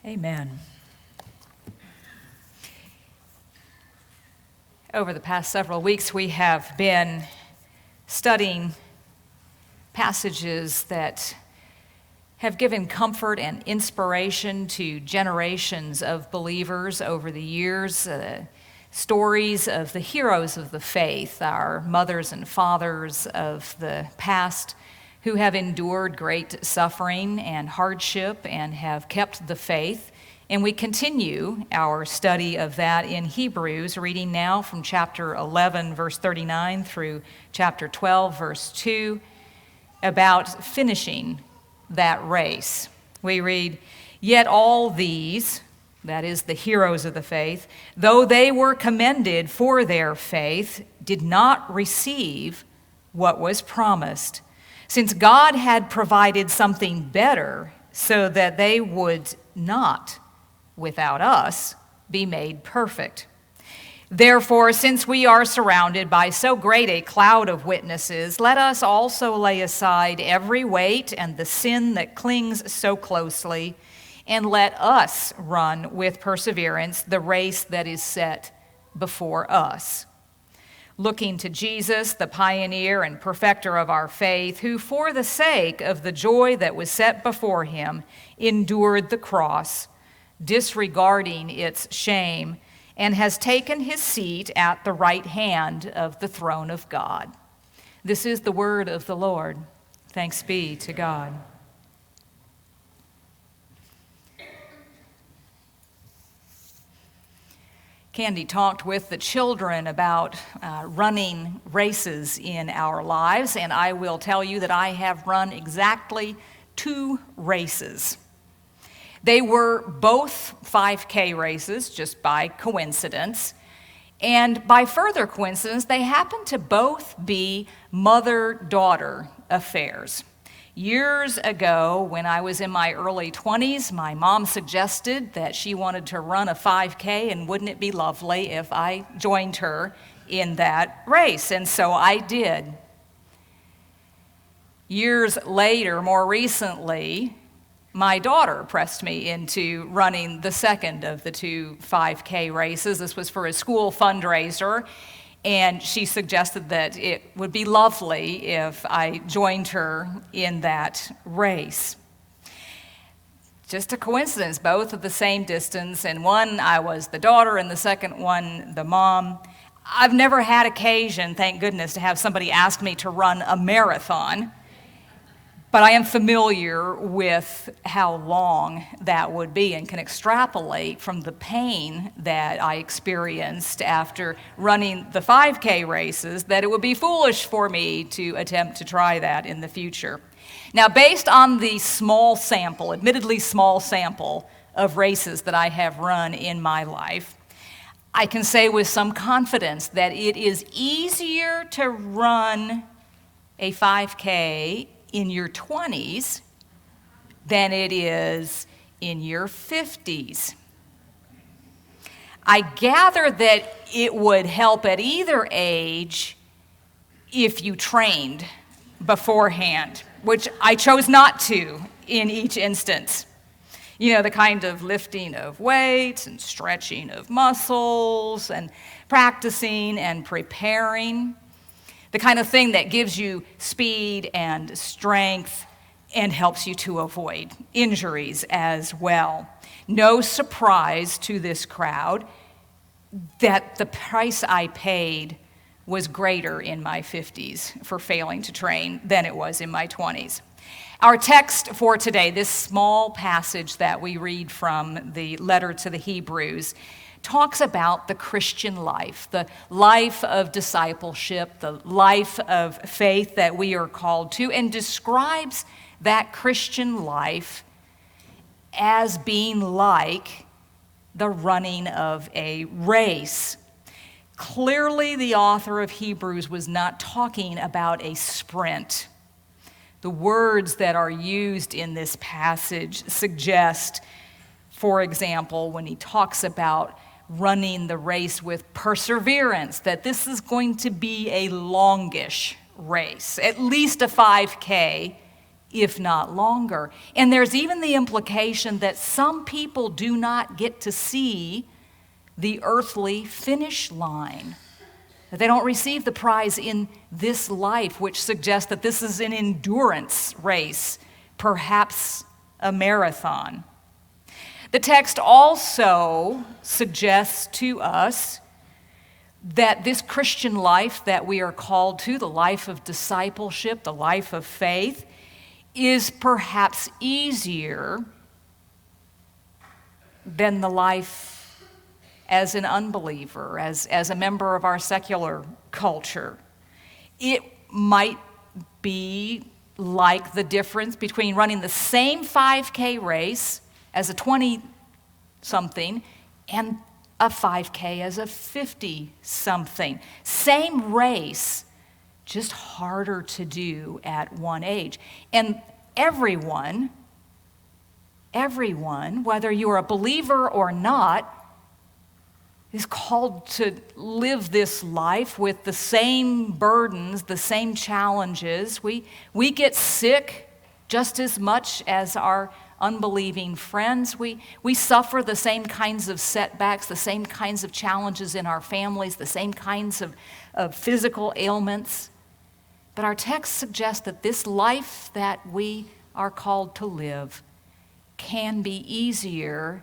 Amen. Over the past several weeks, we have been studying passages that have given comfort and inspiration to generations of believers over the years, stories of the heroes of the faith, our mothers and fathers of the past, who have endured great suffering and hardship and have kept the faith. And we continue our study of that in Hebrews, reading now from chapter 11, verse 39 through chapter 12, verse 2, about finishing that race. We read, "Yet all these," that is the heroes of the faith, "though they were commended for their faith, did not receive what was promised, since God had provided something better so that they would not, without us, be made perfect. Therefore, since we are surrounded by so great a cloud of witnesses, let us also lay aside every weight and the sin that clings so closely, and let us run with perseverance the race that is set before us, looking to Jesus, the pioneer and perfecter of our faith, who for the sake of the joy that was set before him endured the cross, disregarding its shame, and has taken his seat at the right hand of the throne of God." This is the word of the Lord. Thanks be to God. Candy talked with the children about running races in our lives, and I will tell you that I have run exactly 2 races. They were both 5K races, just by coincidence, and by further coincidence, they happened to both be mother-daughter affairs. Years ago, when I was in my early 20s, my mom suggested that she wanted to run a 5K, and wouldn't it be lovely if I joined her in that race? And so I did. Years later, more recently, my daughter pressed me into running the second of the 2 5K races. This was for a school fundraiser, and she suggested that it would be lovely if I joined her in that race. Just a coincidence, both of the same distance, and one I was the daughter and the second one the mom. I've never had occasion, thank goodness, to have somebody ask me to run a marathon, but I am familiar with how long that would be and can extrapolate from the pain that I experienced after running the 5K races that it would be foolish for me to attempt to try that in the future. Now, based on the small sample, admittedly small sample of races that I have run in my life, I can say with some confidence that it is easier to run a 5K in your 20s than it is in your 50s. I gather that it would help at either age if you trained beforehand, which I chose not to in each instance. You know, the kind of lifting of weights and stretching of muscles and practicing and preparing. The kind of thing that gives you speed and strength and helps you to avoid injuries as well. No surprise to this crowd that the price I paid was greater in my 50s for failing to train than it was in my 20s. Our text for today, this small passage that we read from the letter to the Hebrews, talks about the Christian life, the life of discipleship, the life of faith that we are called to, and describes that Christian life as being like the running of a race. Clearly, the author of Hebrews was not talking about a sprint. The words that are used in this passage suggest, for example, when he talks about running the race with perseverance, that this is going to be a longish race, at least a 5K if not longer. And there's even the implication that some people do not get to see the earthly finish line, that they don't receive the prize in this life, which suggests that this is an endurance race, perhaps a marathon. The text also suggests to us that this Christian life that we are called to, the life of discipleship, the life of faith, is perhaps easier than the life as an unbeliever, as a member of our secular culture. It might be like the difference between running the same 5K race as a 20-something and a 5K as a 50-something. Same race, just harder to do at one age. And everyone, whether you're a believer or not, is called to live this life with the same burdens, the same challenges. We get sick just as much as our unbelieving friends. We suffer the same kinds of setbacks, the same kinds of challenges in our families, the same kinds of physical ailments. But our text suggests that this life that we are called to live can be easier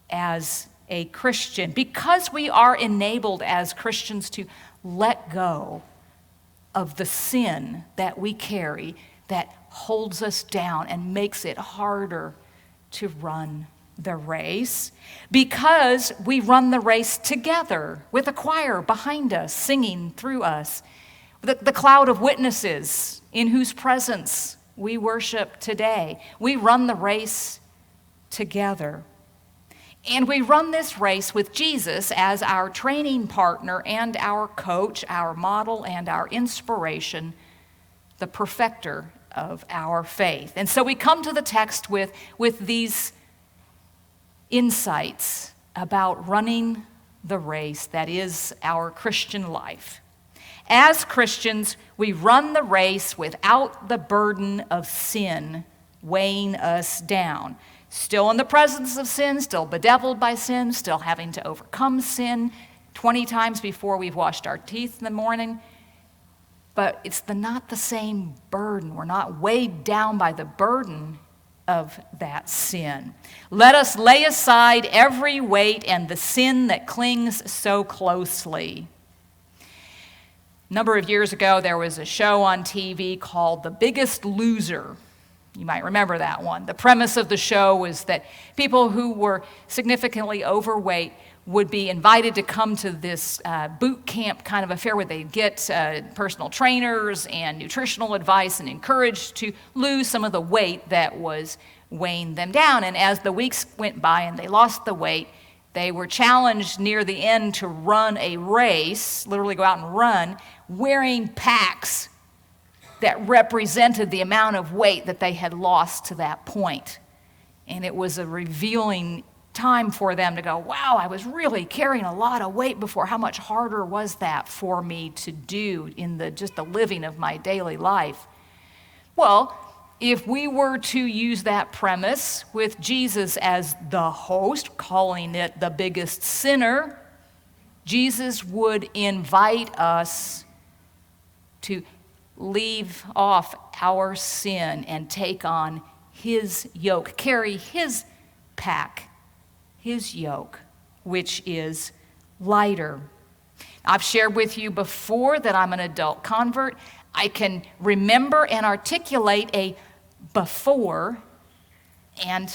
as a Christian, because we are enabled as Christians to let go of the sin that we carry that holds us down and makes it harder to run the race, because we run the race together with a choir behind us, singing through us, the cloud of witnesses in whose presence we worship today. We run the race together. And we run this race with Jesus as our training partner and our coach, our model and our inspiration, the perfecter of our faith. And so we come to the text with these insights about running the race that is our Christian life. As Christians, we run the race without the burden of sin weighing us down. Still in the presence of sin, still bedeviled by sin, still having to overcome sin 20 times before we've washed our teeth in the morning. But it's not the same burden. We're not weighed down by the burden of that sin. Let us lay aside every weight and the sin that clings so closely. A number of years ago, there was a show on TV called The Biggest Loser. You might remember that one. The premise of the show was that people who were significantly overweight would be invited to come to this boot camp kind of affair where they'd get personal trainers and nutritional advice and encouraged to lose some of the weight that was weighing them down. And as the weeks went by and they lost the weight, they were challenged near the end to run a race, literally go out and run, wearing packs that represented the amount of weight that they had lost to that point. And it was a revealing time for them to go, wow, I was really carrying a lot of weight before. How much harder was that for me to do in just the living of my daily life? Well, if we were to use that premise with Jesus as the host, calling it the biggest sinner, Jesus would invite us to leave off our sin and take on his yoke, carry his pack, his yoke, which is lighter. I've shared with you before that I'm an adult convert. I can remember and articulate a before and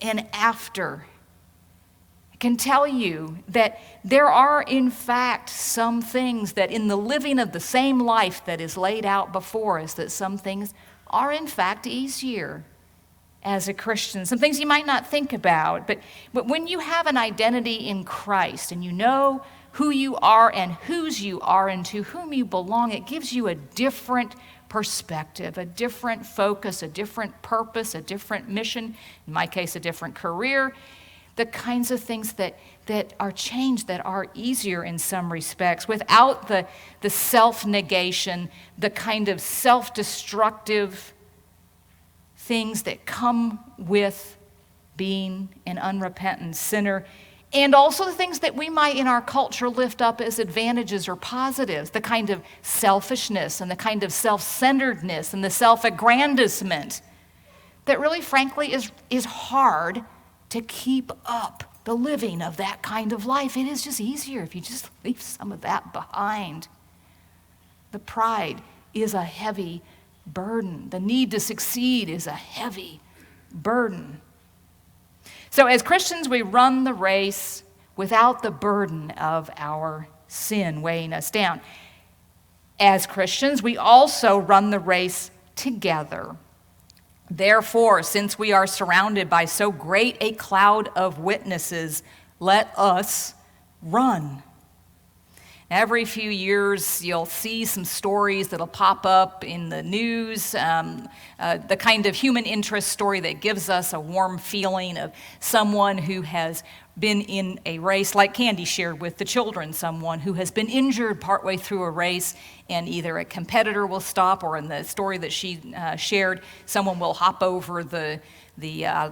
an after. I can tell you that there are, in fact, some things that in the living of the same life that is laid out before us, that some things are, in fact, easier as a Christian. Some things you might not think about, but when you have an identity in Christ and you know who you are and whose you are and to whom you belong, it gives you a different perspective, a different focus, a different purpose, a different mission, in my case, a different career, the kinds of things that are changed, that are easier in some respects, without the self-negation, the kind of self-destructive things that come with being an unrepentant sinner, and also the things that we might in our culture lift up as advantages or positives, the kind of selfishness and the kind of self-centeredness and the self-aggrandizement that really, frankly, is hard to keep up the living of that kind of life. It is just easier if you just leave some of that behind. The pride is a heavy burden. The need to succeed is a heavy burden. So as Christians, we run the race without the burden of our sin weighing us down. As Christians, we also run the race together. Therefore, since we are surrounded by so great a cloud of witnesses, let us run. Every few years, you'll see some stories that'll pop up in the news, the kind of human interest story that gives us a warm feeling of someone who has been in a race, like Candy shared with the children, someone who has been injured partway through a race, and either a competitor will stop, or in the story that she shared, someone will hop over the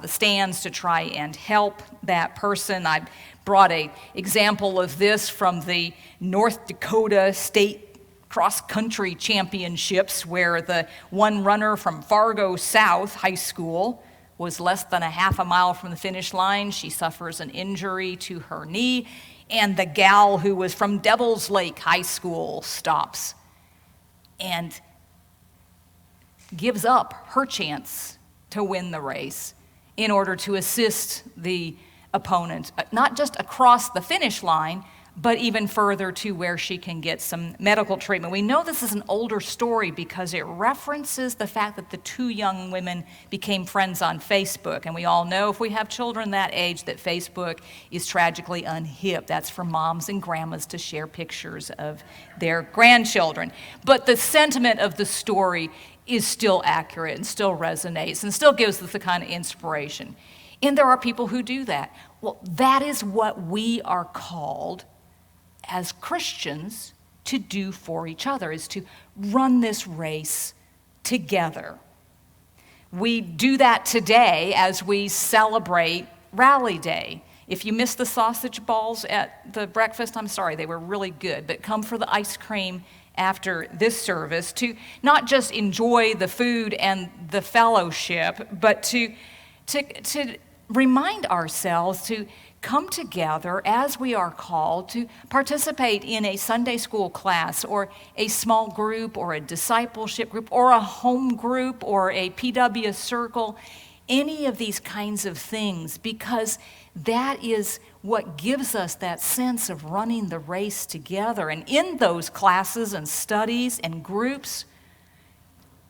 stands to try and help that person. I brought an example of this from the North Dakota State Cross-Country Championships, where the one runner from Fargo South High School was less than a half a mile from the finish line. She suffers an injury to her knee, and the gal who was from Devil's Lake High School stops and gives up her chance to win the race in order to assist the opponent, not just across the finish line, but even further to where she can get some medical treatment. We know this is an older story because it references the fact that the two young women became friends on Facebook. And we all know, if we have children that age, that Facebook is tragically unhip. That's for moms and grandmas to share pictures of their grandchildren. But the sentiment of the story is still accurate and still resonates and still gives us the kind of inspiration. And there are people who do that. Well, that is what we are called as Christians to do for each other, is to run this race together. We do that today as we celebrate Rally Day. If you missed the sausage balls at the breakfast, I'm sorry, they were really good, but come for the ice cream after this service to not just enjoy the food and the fellowship, but to remind ourselves to come together as we are called to participate in a Sunday school class or a small group or a discipleship group or a home group or a PW circle, any of these kinds of things, because that is what gives us that sense of running the race together. And in those classes and studies and groups,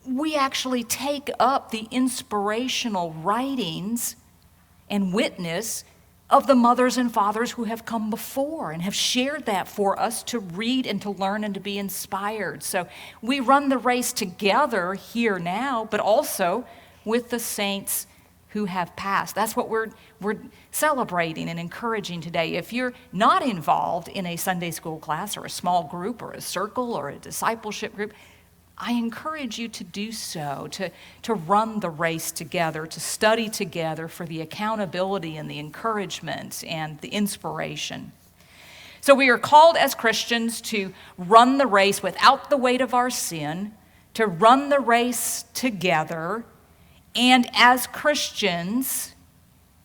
we actually take up the inspirational writings and witness of the mothers and fathers who have come before and have shared that for us to read and to learn and to be inspired. So we run the race together here now, but also with the saints who have passed. That's what we're celebrating and encouraging today. If you're not involved in a Sunday school class or a small group or a circle or a discipleship group, I encourage you to do so, to run the race together, to study together for the accountability and the encouragement and the inspiration. So we are called as Christians to run the race without the weight of our sin, to run the race together, and as Christians,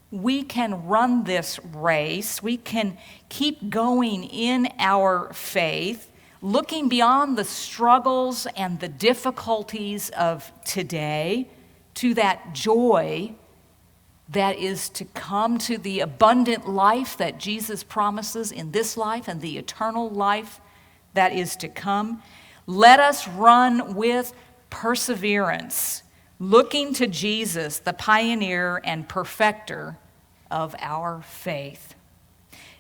we can run this race, we can keep going in our faith, looking beyond the struggles and the difficulties of today to that joy that is to come, to the abundant life that Jesus promises in this life and the eternal life that is to come. Let us run with perseverance, looking to Jesus, the pioneer and perfecter of our faith.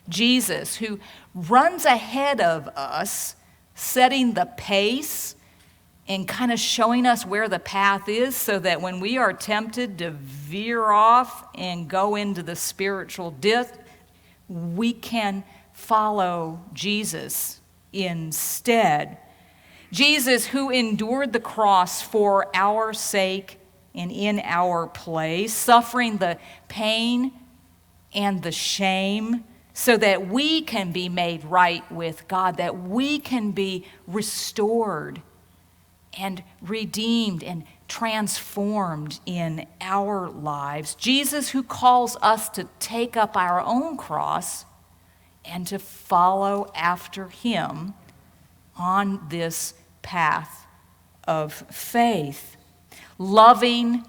Jesus, who runs ahead of us, setting the pace and kind of showing us where the path is, so that when we are tempted to veer off and go into the spiritual dip, we can follow Jesus instead. Jesus, who endured the cross for our sake and in our place, suffering the pain and the shame so that we can be made right with God, that we can be restored and redeemed and transformed in our lives. Jesus, who calls us to take up our own cross and to follow after him on this path of faith, loving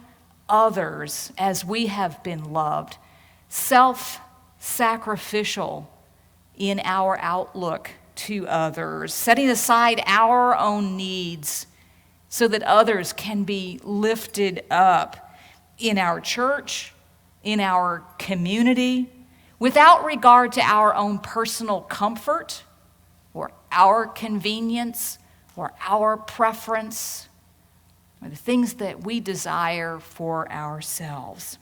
others as we have been loved, self-sacrificial in our outlook to others, setting aside our own needs so that others can be lifted up in our church, in our community, without regard to our own personal comfort or our convenience or our preference or the things that we desire for ourselves.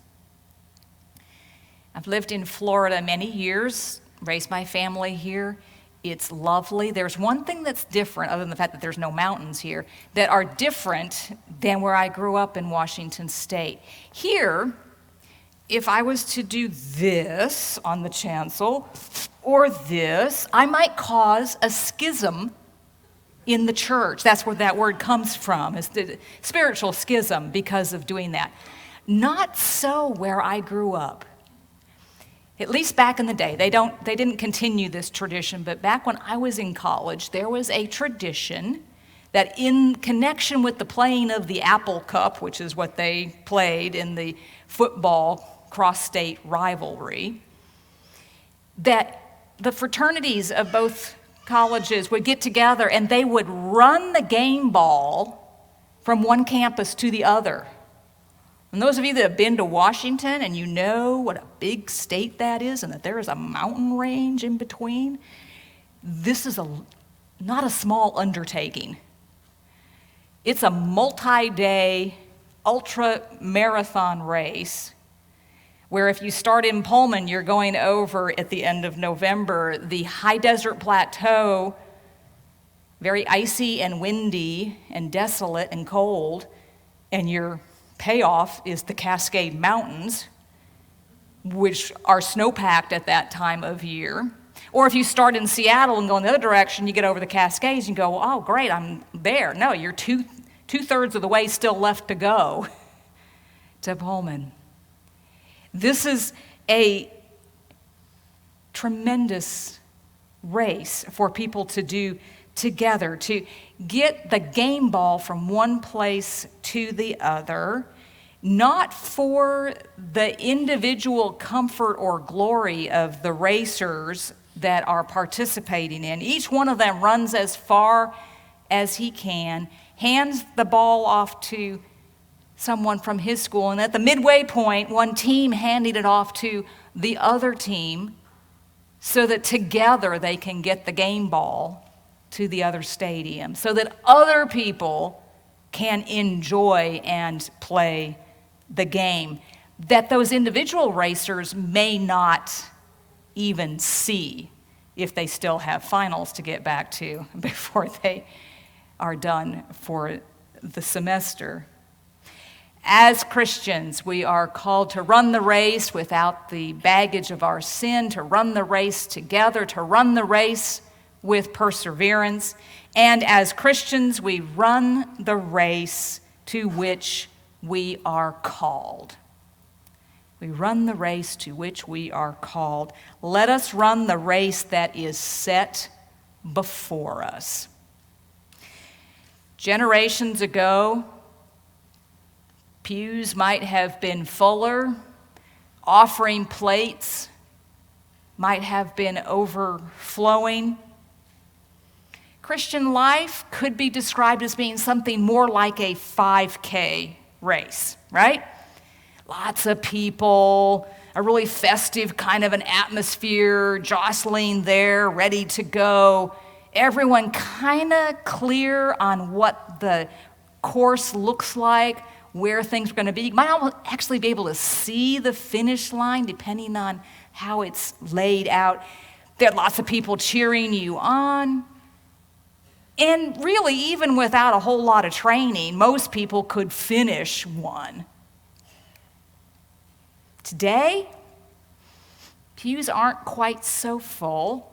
I've lived in Florida many years, raised my family here. It's lovely. There's one thing that's different, other than the fact that there's no mountains here, that are different than where I grew up in Washington State. Here, if I was to do this on the chancel or this, I might cause a schism in the church. That's where that word comes from, is the spiritual schism because of doing that. Not so where I grew up. At least back in the day, they didn't continue this tradition, but back when I was in college, there was a tradition that in connection with the playing of the Apple Cup, which is what they played in the football cross-state rivalry, that the fraternities of both colleges would get together and they would run the game ball from one campus to the other. And those of you that have been to Washington and you know what a big state that is and that there is a mountain range in between, this is not a small undertaking. It's a multi-day ultra-marathon race where if you start in Pullman, you're going over at the end of November the high desert plateau, very icy and windy and desolate and cold, and your payoff is the Cascade Mountains, which are snow-packed at that time of year. Or if you start in Seattle and go in the other direction, you get over the Cascades and you go, oh, great, I'm there. No, you're two-thirds of the way still left to go to Pullman. This is a tremendous race for people to do together, to get the game ball from one place to the other, not for the individual comfort or glory of the racers that are participating in. Each one of them runs as far as he can, hands the ball off to someone from his school, and at the midway point, one team handing it off to the other team so that together they can get the game ball to the other stadium, so that other people can enjoy and play the game that those individual racers may not even see if they still have finals to get back to before they are done for the semester. As Christians, we are called to run the race without the baggage of our sin, to run the race together, to run the race with perseverance. And as Christians, we run the race to which we are called. We run the race to which we are called. Let us run the race that is set before us. Generations ago, pews might have been fuller, offering plates might have been overflowing. Christian life could be described as being something more like a 5K race, right? Lots of people, a really festive kind of an atmosphere, jostling there, ready to go. Everyone kind of clear on what the course looks like, where things are going to be. You might almost actually be able to see the finish line depending on how it's laid out. There are lots of people cheering you on. And really, even without a whole lot of training, most people could finish one Today, pews aren't quite so full.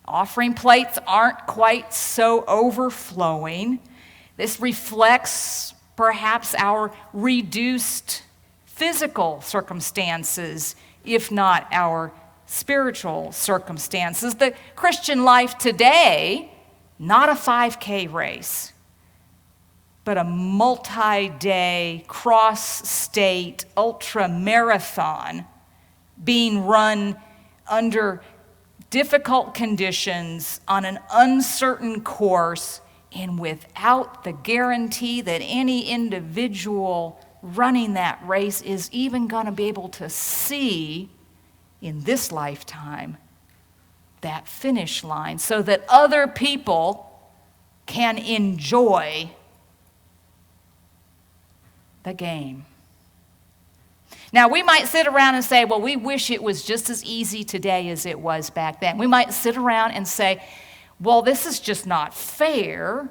Offering plates aren't quite so overflowing. This reflects perhaps our reduced physical circumstances, if not our spiritual circumstances. The Christian life today, not a 5K race, but a multi-day, cross-state, ultra-marathon being run under difficult conditions on an uncertain course and without the guarantee that any individual running that race is even going to be able to see in this lifetime that finish line so that other people can enjoy the game. Now, we might sit around and say, well, we wish it was just as easy today as it was back then. We might sit around and say, well, this is just not fair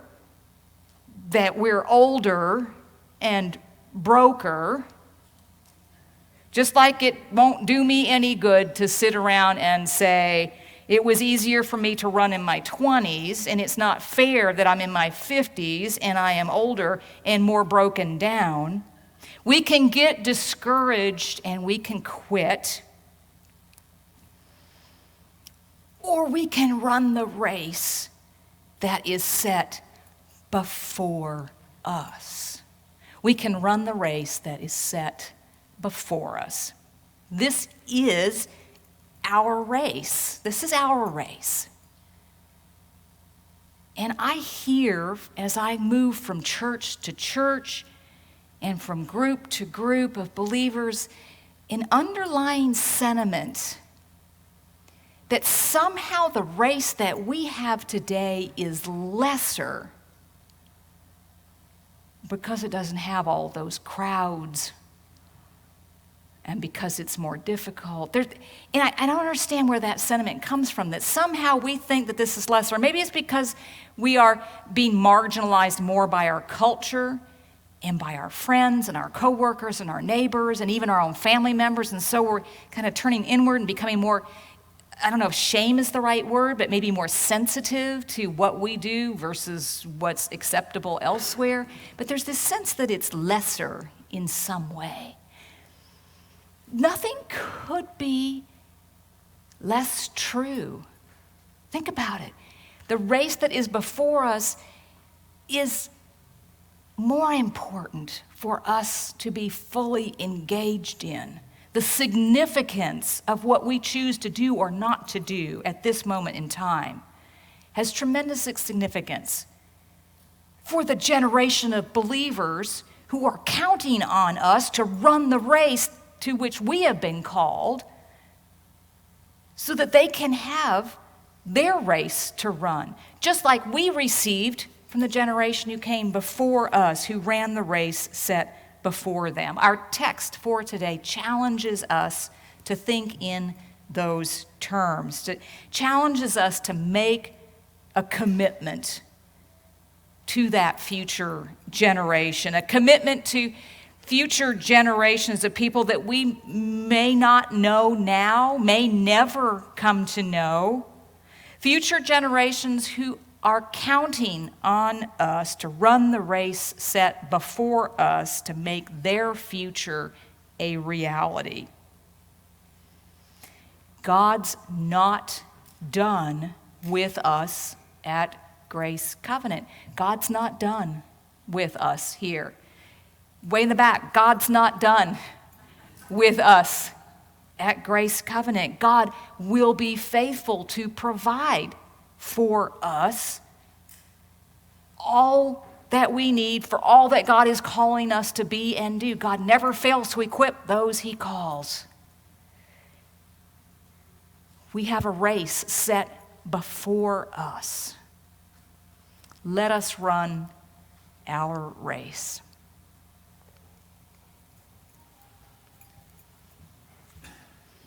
that we're older and broker. Just like it won't do me any good to sit around and say, it was easier for me to run in my 20s, and it's not fair that I'm in my 50s and I am older and more broken down. We can get discouraged and we can quit. Or we can run the race that is set before us. We can run the race that is set before us. This is our race. This is our race. And I hear, as I move from church to church and from group to group of believers, an underlying sentiment that somehow the race that we have today is lesser because it doesn't have all those crowds and because it's more difficult. I don't understand where that sentiment comes from, that somehow we think that this is lesser. Maybe it's because we are being marginalized more by our culture and by our friends and our coworkers and our neighbors and even our own family members. And so we're kind of turning inward and becoming more, I don't know if shame is the right word, but maybe more sensitive to what we do versus what's acceptable elsewhere. But there's this sense that it's lesser in some way. Nothing could be less true. Think about it. The race that is before us is more important for us to be fully engaged in. The significance of what we choose to do or not to do at this moment in time has tremendous significance for the generation of believers who are counting on us to run the race to which we have been called so that they can have their race to run, just like we received from the generation who came before us, who ran the race set before them. Our text for today challenges us to think in those terms. It challenges us to make a commitment to that future generation, a commitment to future generations of people that we may not know now, may never come to know, future generations who are counting on us to run the race set before us to make their future a reality. God's not done with us at Grace Covenant. God's not done with us here. Way in the back, God's not done with us at Grace Covenant. God will be faithful to provide for us all that we need for all that God is calling us to be and do. God never fails to equip those he calls. We have a race set before us. Let us run our race.